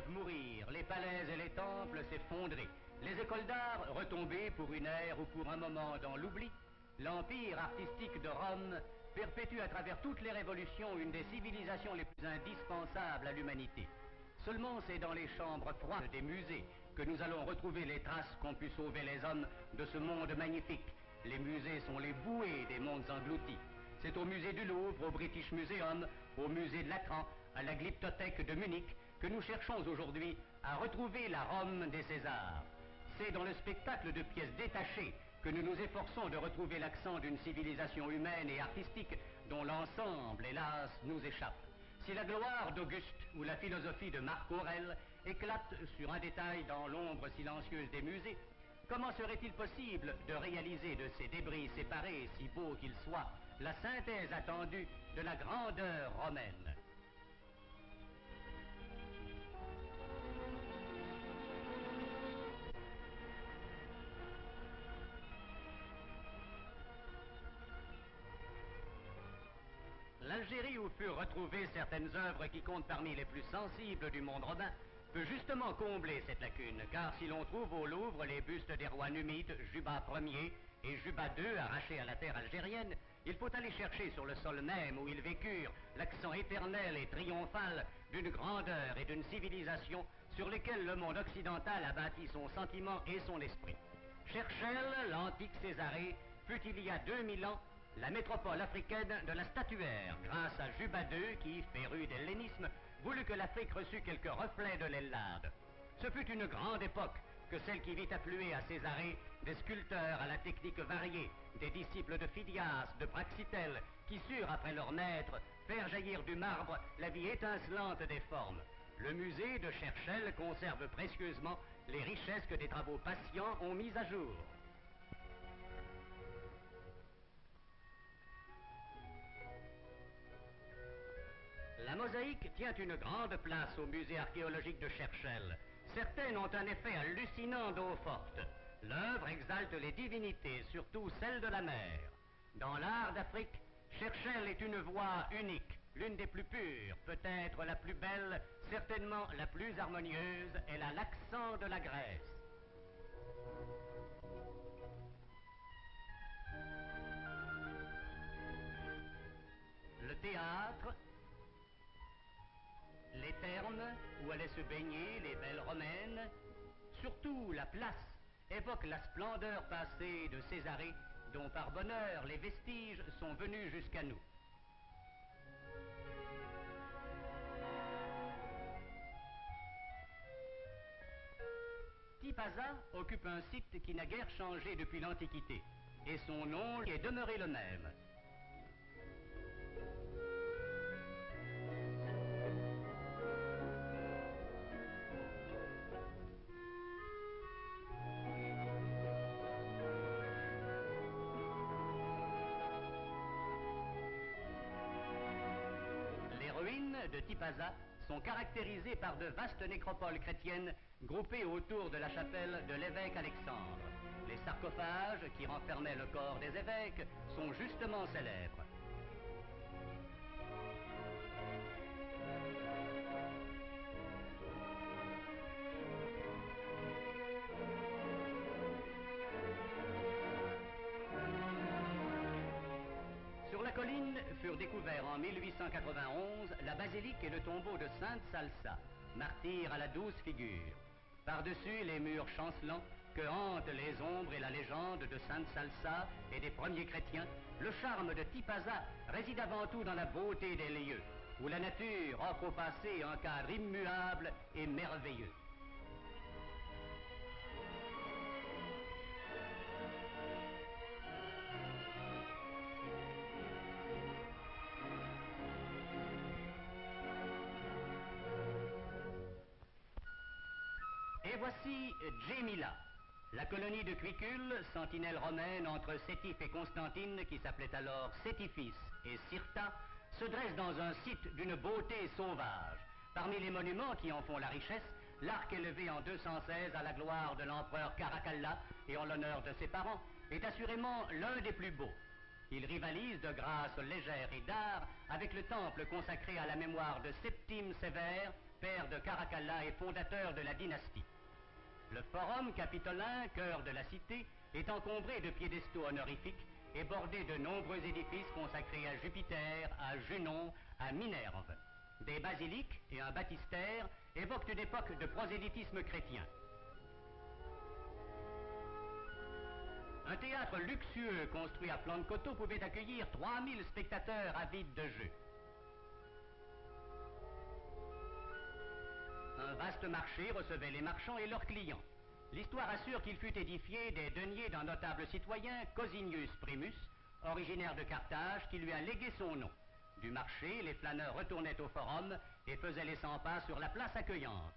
fleuves mourir, les palais et les temples s'effondrer, les écoles d'art retomber pour une ère ou pour un moment dans l'oubli, l'empire artistique de Rome perpétue à travers toutes les révolutions une des civilisations les plus indispensables à l'humanité. Seulement c'est dans les chambres froides des musées que nous allons retrouver les traces qu'ont pu sauver les hommes de ce monde magnifique. Les musées sont les bouées des mondes engloutis. C'est au musée du Louvre, au British Museum, au musée de Latran, à la Glyptothèque de Munich, que nous cherchons aujourd'hui à retrouver la Rome des Césars. C'est dans le spectacle de pièces détachées que nous nous efforçons de retrouver l'accent d'une civilisation humaine et artistique dont l'ensemble, hélas, nous échappe. Si la gloire d'Auguste ou la philosophie de Marc Aurèle éclatent sur un détail dans l'ombre silencieuse des musées, comment serait-il possible de réaliser de ces débris séparés, si beaux qu'ils soient, la synthèse attendue de la grandeur romaine? L'Algérie où furent retrouvées certaines œuvres qui comptent parmi les plus sensibles du monde romain peut justement combler cette lacune, car si l'on trouve au Louvre les bustes des rois numides Juba Ier et Juba II arrachés à la terre algérienne, il faut aller chercher sur le sol même où ils vécurent l'accent éternel et triomphal d'une grandeur et d'une civilisation sur lesquelles le monde occidental a bâti son sentiment et son esprit. Cherchel, l'antique Césarée, fut il y a 2000 ans la métropole africaine de la statuaire, grâce à Juba II qui, féru d'hellénisme, voulut que l'Afrique reçût quelques reflets de l'Ellade. Ce fut une grande époque que celle qui vit affluer à Césarée des sculpteurs à la technique variée, des disciples de Phidias, de Praxitèle, qui surent, après leur maître, faire jaillir du marbre la vie étincelante des formes. Le musée de Cherchel conserve précieusement les richesses que des travaux patients ont mises à jour. La mosaïque tient une grande place au musée archéologique de Cherchel. Certaines ont un effet hallucinant d'eau forte. L'œuvre exalte les divinités, surtout celles de la mer. Dans l'art d'Afrique, Cherchel est une voix unique, l'une des plus pures, peut-être la plus belle, certainement la plus harmonieuse. Elle a l'accent de la Grèce. Le théâtre, les thermes où allaient se baigner les belles romaines, surtout la place, évoquent la splendeur passée de Césarée, dont par bonheur les vestiges sont venus jusqu'à nous. Tipaza occupe un site qui n'a guère changé depuis l'Antiquité, et son nom est demeuré le même. De Tipaza sont caractérisées par de vastes nécropoles chrétiennes groupées autour de la chapelle de l'évêque Alexandre. Les sarcophages qui renfermaient le corps des évêques sont justement célèbres. Sur la colline furent découverts en 1891 la basilique et le tombeau de Sainte Salsa, martyr à la douce figure. Par-dessus les murs chancelants que hantent les ombres et la légende de Sainte Salsa et des premiers chrétiens, le charme de Tipaza réside avant tout dans la beauté des lieux, où la nature offre au passé un cadre immuable et merveilleux. Et voici Djémila, la colonie de Cuicule, sentinelle romaine entre Sétif et Constantine, qui s'appelait alors Sétifis et Cirta, se dresse dans un site d'une beauté sauvage. Parmi les monuments qui en font la richesse, l'arc élevé en 216 à la gloire de l'empereur Caracalla et en l'honneur de ses parents est assurément l'un des plus beaux. Il rivalise de grâce légère et d'art avec le temple consacré à la mémoire de Septime Sévère, père de Caracalla et fondateur de la dynastie. Le forum capitolin, cœur de la cité, est encombré de piédestaux honorifiques et bordé de nombreux édifices consacrés à Jupiter, à Junon, à Minerve. Des basiliques et un baptistère évoquent une époque de prosélytisme chrétien. Un théâtre luxueux construit à flanc de coteau pouvait accueillir 3000 spectateurs avides de jeux. Un vaste marché recevait les marchands et leurs clients. L'histoire assure qu'il fut édifié des deniers d'un notable citoyen, Cosinius Primus, originaire de Carthage, qui lui a légué son nom. Du marché, les flâneurs retournaient au forum et faisaient les 100 pas sur la place accueillante.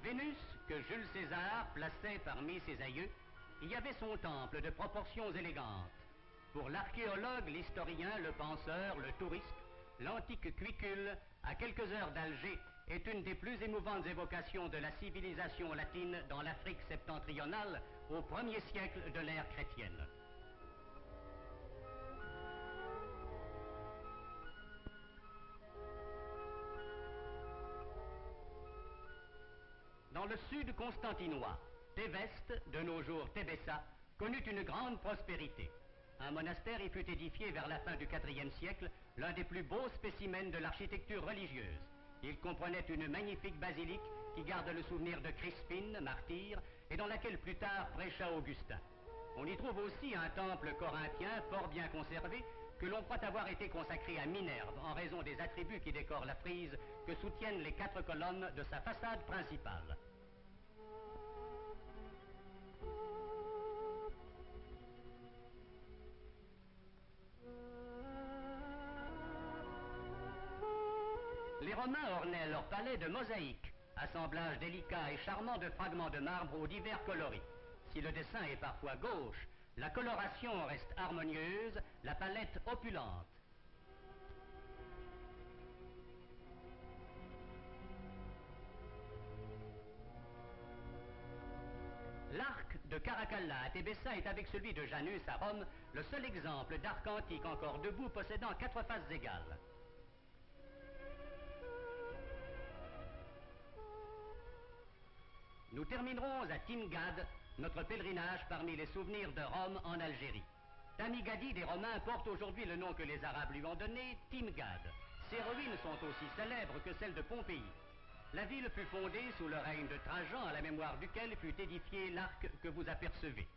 Vénus, que Jules César plaçait parmi ses aïeux, y avait son temple de proportions élégantes. Pour l'archéologue, l'historien, le penseur, le touriste, l'antique Cuicule, à quelques heures d'Alger, est une des plus émouvantes évocations de la civilisation latine dans l'Afrique septentrionale au 1er siècle de l'ère chrétienne. Dans le sud constantinois, Téveste, de nos jours Tébessa, connut une grande prospérité. Un monastère y fut édifié vers la fin du IVe siècle, l'un des plus beaux spécimens de l'architecture religieuse. Il comprenait une magnifique basilique qui garde le souvenir de Crispine, martyre, et dans laquelle plus tard prêcha Augustin. On y trouve aussi un temple corinthien fort bien conservé, que l'on croit avoir été consacré à Minerve en raison des attributs qui décorent la frise que soutiennent les 4 colonnes de sa façade principale. Les Romains ornaient leur palais de mosaïques, assemblage délicat et charmant de fragments de marbre aux divers coloris. Si le dessin est parfois gauche, la coloration reste harmonieuse, la palette opulente. L'arc de Caracalla à Tébessa est, avec celui de Janus à Rome, le seul exemple d'arc antique encore debout possédant 4 faces égales. Nous terminerons à Timgad, notre pèlerinage parmi les souvenirs de Rome en Algérie. Tamigadi des Romains porte aujourd'hui le nom que les Arabes lui ont donné, Timgad. Ses ruines sont aussi célèbres que celles de Pompéi. La ville fut fondée sous le règne de Trajan, à la mémoire duquel fut édifié l'arc que vous apercevez.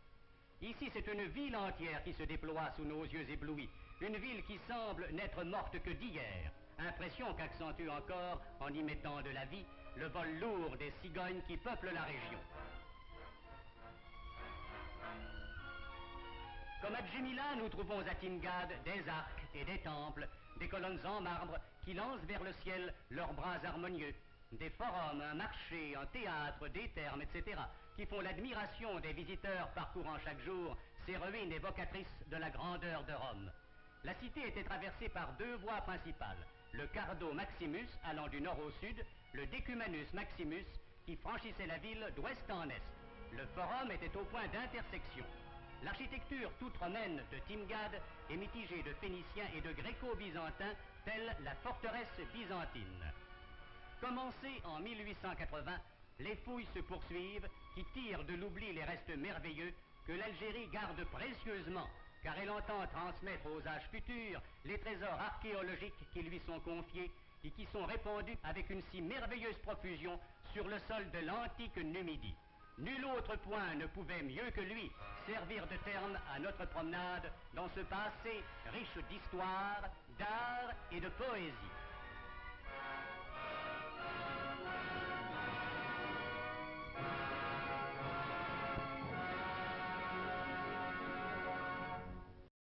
Ici, c'est une ville entière qui se déploie sous nos yeux éblouis, une ville qui semble n'être morte que d'hier, impression qu'accentue encore, en y mettant de la vie, le vol lourd des cigognes qui peuplent la région. Comme à Djémila, nous trouvons à Timgad des arcs et des temples, des colonnes en marbre qui lancent vers le ciel leurs bras harmonieux, des forums, un marché, un théâtre, des thermes, etc., qui font l'admiration des visiteurs parcourant chaque jour ces ruines évocatrices de la grandeur de Rome. La cité était traversée par 2 voies principales, le Cardo Maximus allant du nord au sud, le Decumanus Maximus qui franchissait la ville d'ouest en est. Le forum était au point d'intersection. L'architecture toute romaine de Timgad est mitigée de phéniciens et de gréco-byzantins, telle la forteresse byzantine. Commencées en 1880, les fouilles se poursuivent qui tirent de l'oubli les restes merveilleux que l'Algérie garde précieusement, car elle entend transmettre aux âges futurs les trésors archéologiques qui lui sont confiés et qui sont répandus avec une si merveilleuse profusion sur le sol de l'antique Numidie. Nul autre point ne pouvait mieux que lui servir de terme à notre promenade dans ce passé riche d'histoire, d'art et de poésie.